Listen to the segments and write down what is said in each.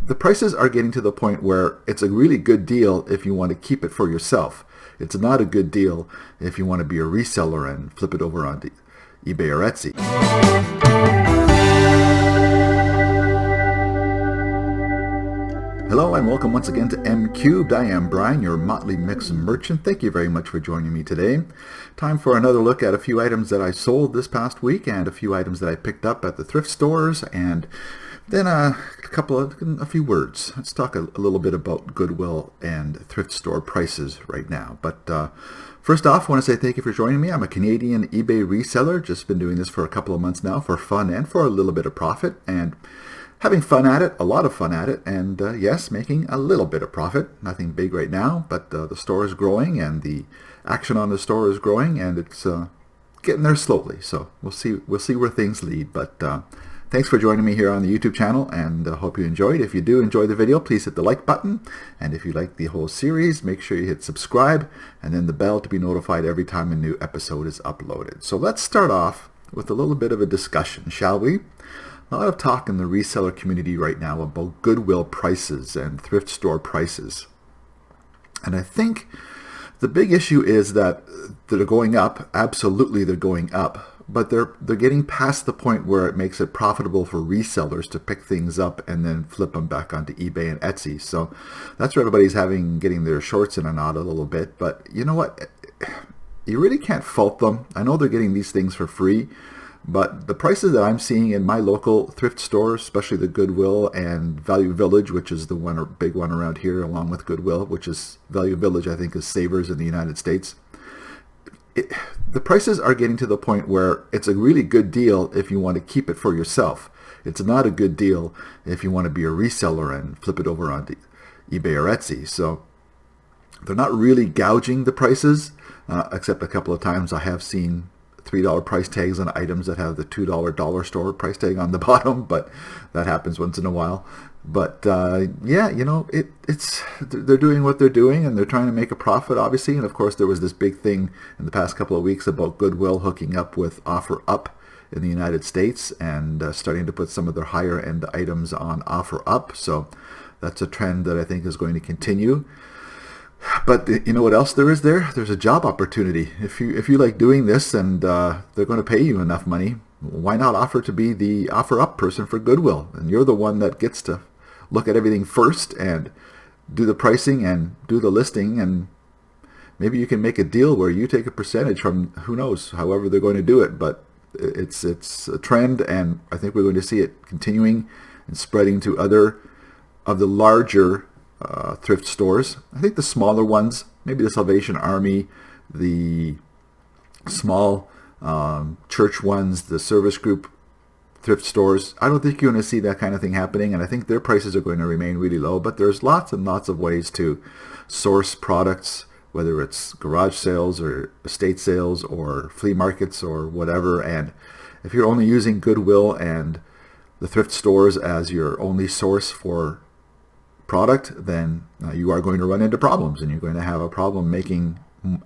the prices are getting to the point where it's a really good deal if you want to keep it for yourself. It's not a good deal if you want to be a reseller and flip it over onto eBay or Etsy. Hello and welcome once again to M Cubed. I am Brian, your Motley Mix merchant. Thank you very much for joining me today. Time for another look at a few items that I sold this past week and a few items that I picked up at the thrift stores, and then a few words. Let's talk a little bit about Goodwill and thrift store prices right now. But first off, I want to say thank you for joining me. I'm a Canadian eBay reseller. Just been doing this for a couple of months now for fun and for a little bit of profit, and having fun at it, a lot of fun at it, and yes, making a little bit of profit. Nothing big right now, but the store is growing and the action on the store is growing, and it's getting there slowly. So we'll see where things lead. But thanks for joining me here on the YouTube channel, and hope you enjoyed. If you do enjoy the video, please hit the like button, and if you like the whole series, make sure you hit subscribe and then the bell to be notified every time a new episode is uploaded. So let's start off with a little bit of a discussion, shall we? A lot of talk in the reseller community right now about Goodwill prices and thrift store prices. And I think the big issue is that they're going up. Absolutely, they're going up. But they're getting past the point where it makes it profitable for resellers to pick things up and then flip them back onto eBay and Etsy. So that's where everybody's getting their shorts in a knot a little bit. But you know what? You really can't fault them. I know they're getting these things for free, but the prices that I'm seeing in my local thrift stores, especially the Goodwill and Value Village, which is the big one around here, along with Goodwill, which is Value Village, I think, is Sabres in the United States. The prices are getting to the point where it's a really good deal if you want to keep it for yourself. It's not a good deal if you want to be a reseller and flip it over onto eBay or Etsy. So they're not really gouging the prices, except a couple of times I have seen $3 price tags on items that have the $2 dollar store price tag on the bottom, but that happens once in a while. But yeah, you know, they're doing what they're doing, and they're trying to make a profit, obviously. And of course, there was this big thing in the past couple of weeks about Goodwill hooking up with OfferUp in the United States and starting to put some of their higher end items on OfferUp. So that's a trend that I think is going to continue. But you know what else there is there? There's a job opportunity. If you like doing this and they're going to pay you enough money, why not offer to be the OfferUp person for Goodwill? And you're the one that gets to look at everything first and do the pricing and do the listing, and maybe you can make a deal where you take a percentage from, who knows, however they're going to do it. But it's a trend, and I think we're going to see it continuing and spreading to other of the larger thrift stores. I think the smaller ones, maybe the Salvation Army, the small church ones, the service group thrift stores, I don't think you're going to see that kind of thing happening, and I think their prices are going to remain really low. But there's lots and lots of ways to source products, whether it's garage sales or estate sales or flea markets or whatever. And if you're only using Goodwill and the thrift stores as your only source for product, then you are going to run into problems, and you're going to have a problem making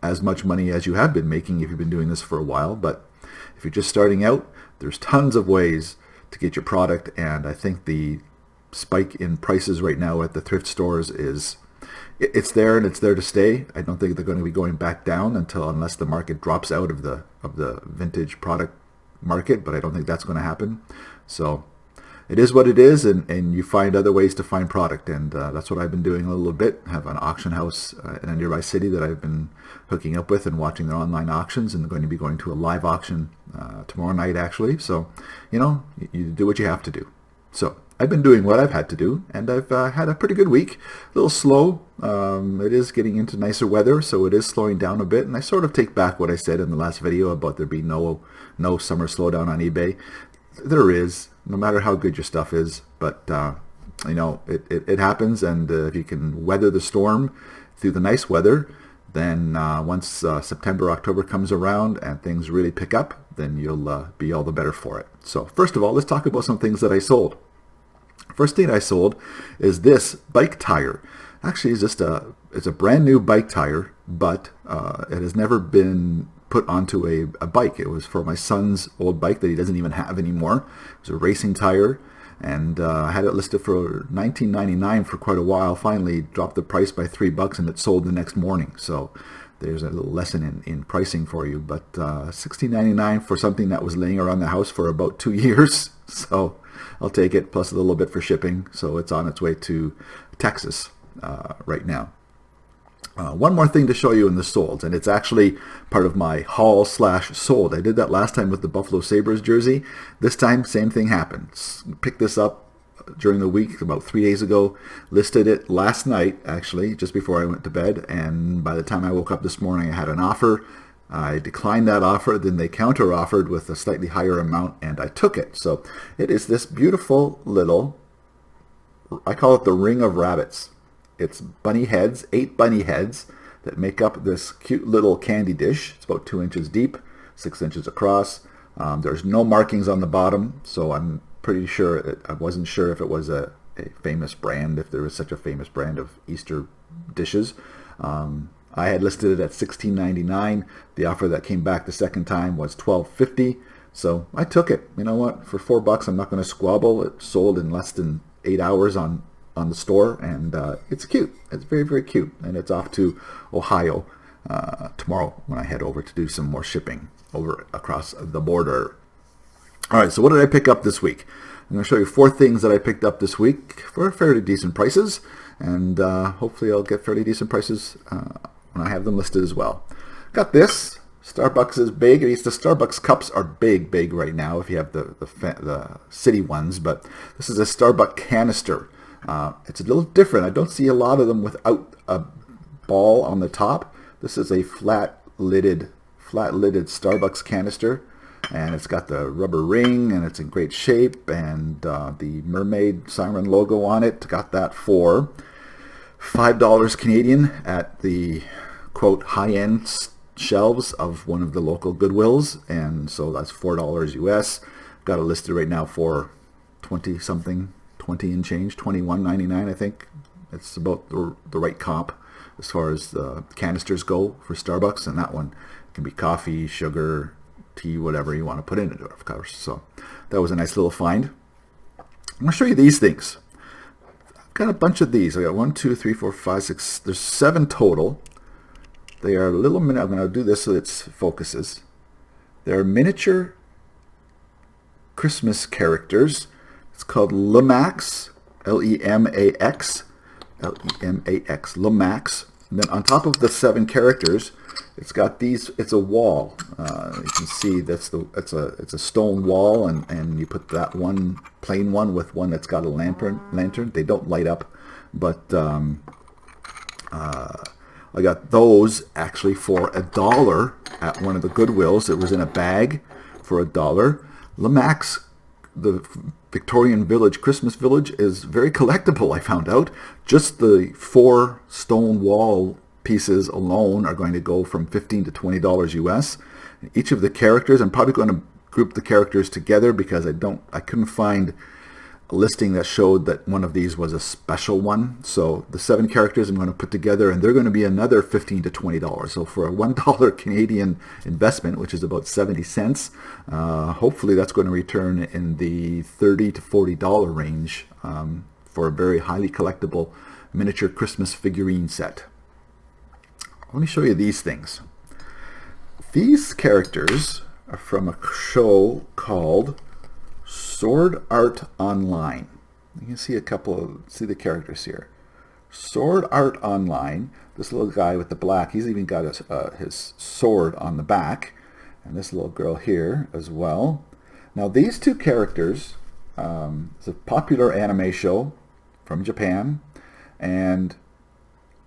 as much money as you have been making if you've been doing this for a while. But if you're just starting out, there's tons of ways to get your product, and I think the spike in prices right now at the thrift stores it's there, and it's there to stay. I don't think they're going to be going back down unless the market drops out of the vintage product market, but I don't think that's going to happen. So it is what it is, and you find other ways to find product, and that's what I've been doing a little bit. I have an auction house in a nearby city that I've been hooking up with and watching their online auctions, and they're going to be going to a live auction tomorrow night, actually. So, you know, you do what you have to do. So I've been doing what I've had to do, and I've had a pretty good week. A little slow. It is getting into nicer weather, so it is slowing down a bit, and I sort of take back what I said in the last video about there being no summer slowdown on eBay. There is, no matter how good your stuff is, but you know, it happens, and if you can weather the storm through the nice weather, then once September, October comes around and things really pick up, then you'll be all the better for it. So first of all, let's talk about some things that I sold. First thing I sold is this bike tire. Actually, it's a brand new bike tire, but it has never been put onto a bike. It was for my son's old bike that he doesn't even have anymore. It was a racing tire, and I had it listed for $19.99 for quite a while. Finally dropped the price by $3 and it sold the next morning. So there's a little lesson in pricing for you. But $16.99 for something that was laying around the house for about 2 years. So I'll take it, plus a little bit for shipping. So it's on its way to Texas right now. One more thing to show you in the sold, and it's actually part of my haul slash sold. I did that last time with the Buffalo Sabres jersey. This time, same thing happened. Picked this up during the week about 3 days ago. Listed it last night, actually, just before I went to bed. And by the time I woke up this morning, I had an offer. I declined that offer. Then they counter offered with a slightly higher amount, and I took it. So it is this beautiful little, I call it the ring of rabbits. It's bunny heads, 8 bunny heads that make up this cute little candy dish. It's about 2 inches deep, 6 inches across. There's no markings on the bottom, so I'm pretty sure, I wasn't sure if it was a famous brand, if there was such a famous brand of Easter dishes. I had listed it at $16.99. The offer that came back the second time was $12.50. So I took it. You know what? For $4, I'm not going to squabble. It sold in less than 8 hours on the store, and it's cute. It's very, very cute, and it's off to Ohio tomorrow when I head over to do some more shipping over across the border. All right, so what did I pick up this week? I'm going to show you 4 things that I picked up this week for fairly decent prices, and hopefully I'll get fairly decent prices when I have them listed as well. Got this. Starbucks is big. At least the Starbucks cups are big right now if you have the city ones, but this is a Starbucks canister. It's a little different. I don't see a lot of them without a ball on the top. This is a flat-lidded Starbucks canister, and it's got the rubber ring, and it's in great shape, and the mermaid siren logo on it. Got that for $5 Canadian at the quote high-end shelves of one of the local Goodwills, and so that's $4 US. Got it listed right now for 20 something. 20 and change, $21.99, I think. It's about the right comp as far as the canisters go for Starbucks, and that one can be coffee, sugar, tea, whatever you want to put in it, of course. So that was a nice little find. I'm going to show you these things. I've got a bunch of these. I got 1, 2, 3, 4, 5, 6. There's 7 total. They are little I'm going to do this so it focuses. They're miniature Christmas characters. It's called Lemax, Lemax, Lemax, Lemax. And then on top of the 7 characters, it's got these. It's a wall. You can see it's a stone wall, and you put that one plain one with one that's got a lantern. They don't light up, but I got those actually for $1 at one of the Goodwills. It was in a bag for $1. Lemax, the Victorian Village, Christmas Village, is very collectible, I found out. Just the 4 stone wall pieces alone are going to go from $15 to $20 US. Each of the characters, I'm probably going to group the characters together because I couldn't find a listing that showed that one of these was a special one. So the 7 characters I'm going to put together, and they're going to be another $15 to $20. So for a $1 Canadian investment, which is about 70 cents, hopefully that's going to return in the $30 to $40 range for a very highly collectible miniature Christmas figurine set. Let me show you these things. These characters are from a show called Sword Art Online. You can see see the characters here. Sword Art Online. This little guy with the black, he's even got his sword on the back. And this little girl here as well. Now these 2 characters, it's a popular anime show from Japan. And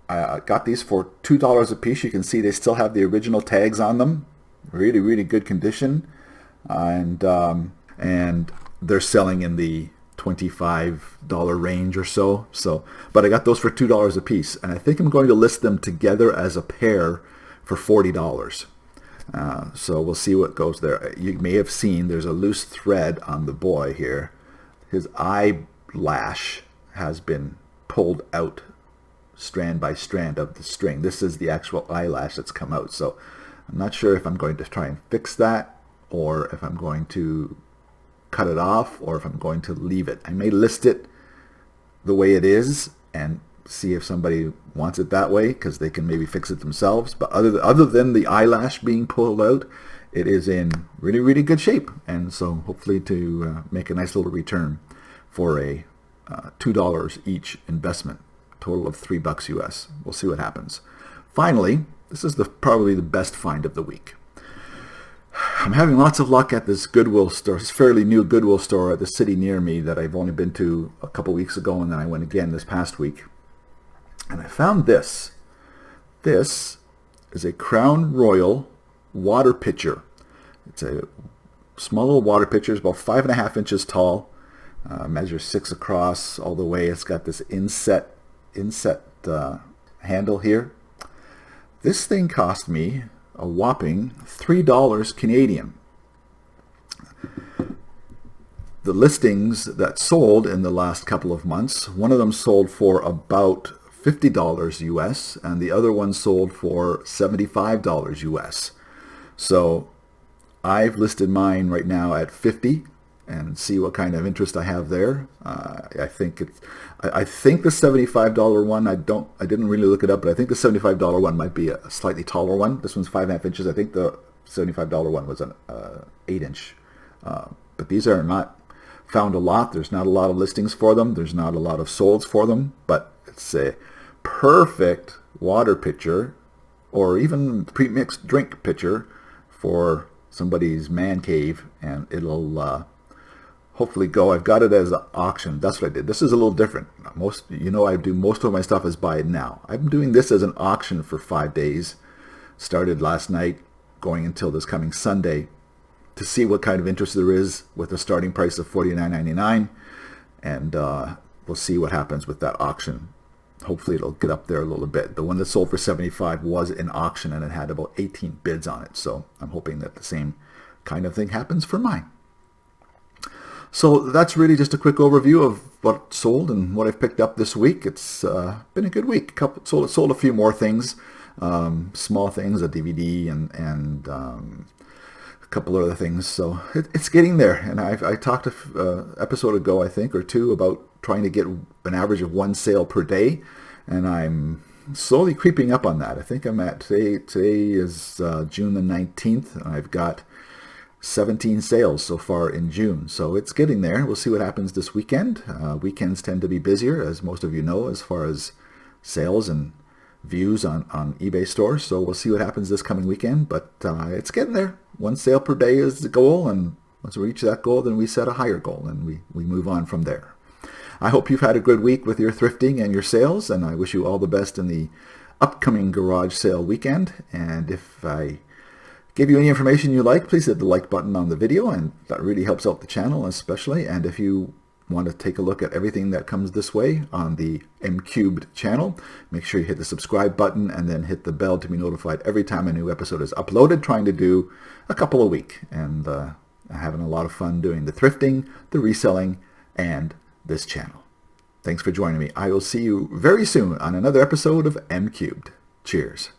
I got these for $2 a piece. You can see they still have the original tags on them. Really, really good condition. And they're selling in the $25 range or so. But I got those for $2 a piece, and I think I'm going to list them together as a pair for $40. So we'll see what goes there. You may have seen there's a loose thread on the boy here. His eyelash has been pulled out strand by strand of the string. This is the actual eyelash that's come out. So I'm not sure if I'm going to try and fix that or if I'm going to cut it off or if I'm going to leave it. I may list it the way it is and see if somebody wants it that way, because they can maybe fix it themselves. But other than the eyelash being pulled out, it is in really, really good shape. And so hopefully to make a nice little return for a $2 each investment, total of $3 US. We'll see what happens. Finally, this is probably the best find of the week. I'm having lots of luck at this Goodwill store, this fairly new Goodwill store at the city near me that I've only been to a couple weeks ago, and then I went again this past week. And I found this. This is a Crown Royal water pitcher. It's a small little water pitcher. It's about 5.5 inches tall. Measures 6 across all the way. It's got this inset handle here. This thing cost me a whopping $3 Canadian. The listings that sold in the last couple of months, one of them sold for about $50 US, and the other one sold for $75 US. So I've listed mine right now at $50 and see what kind of interest I have there. I think the $75 one, I didn't really look it up, but I think the $75 one might be a slightly taller one. This one's 5.5 inches. I think the $75 one was an 8-inch. But these are not found a lot. There's not a lot of listings for them. There's not a lot of solds for them, but it's a perfect water pitcher or even pre-mixed drink pitcher for somebody's man cave, and it'll hopefully go. I've got it as an auction. That's what I did. This is a little different. I do most of my stuff as buy it now. I'm doing this as an auction for 5 days. Started last night, going until this coming Sunday, to see what kind of interest there is with a starting price of $49.99, and we'll see what happens with that auction. Hopefully it'll get up there a little bit. The one that sold for $75 was an auction, and it had about 18 bids on it. So I'm hoping that the same kind of thing happens for mine. So that's really just a quick overview of what sold and what I've picked up this week. It's been a good week. Sold a few more things, small things, a DVD and a couple other things. So it's getting there. And I talked an episode ago, I think, or two, about trying to get an average of 1 sale per day, and I'm slowly creeping up on that. I think I'm at today is June the 19th, and I've got 17 sales so far in June, so it's getting there. We'll see what happens this weekend. Weekends tend to be busier, as most of you know, as far as sales and views on eBay stores, so we'll see what happens this coming weekend, but it's getting there. 1 sale per day is the goal, and once we reach that goal, then we set a higher goal, and we move on from there. I hope you've had a good week with your thrifting and your sales, and I wish you all the best in the upcoming garage sale weekend. And if I give you any information you like, please hit the like button on the video, and that really helps out the channel especially. And if you want to take a look at everything that comes this way on the M-Cubed channel, make sure you hit the subscribe button and then hit the bell to be notified every time a new episode is uploaded. Trying to do a couple a week, and having a lot of fun doing the thrifting, the reselling, and this channel. Thanks for joining me. I will see you very soon on another episode of M-Cubed. Cheers.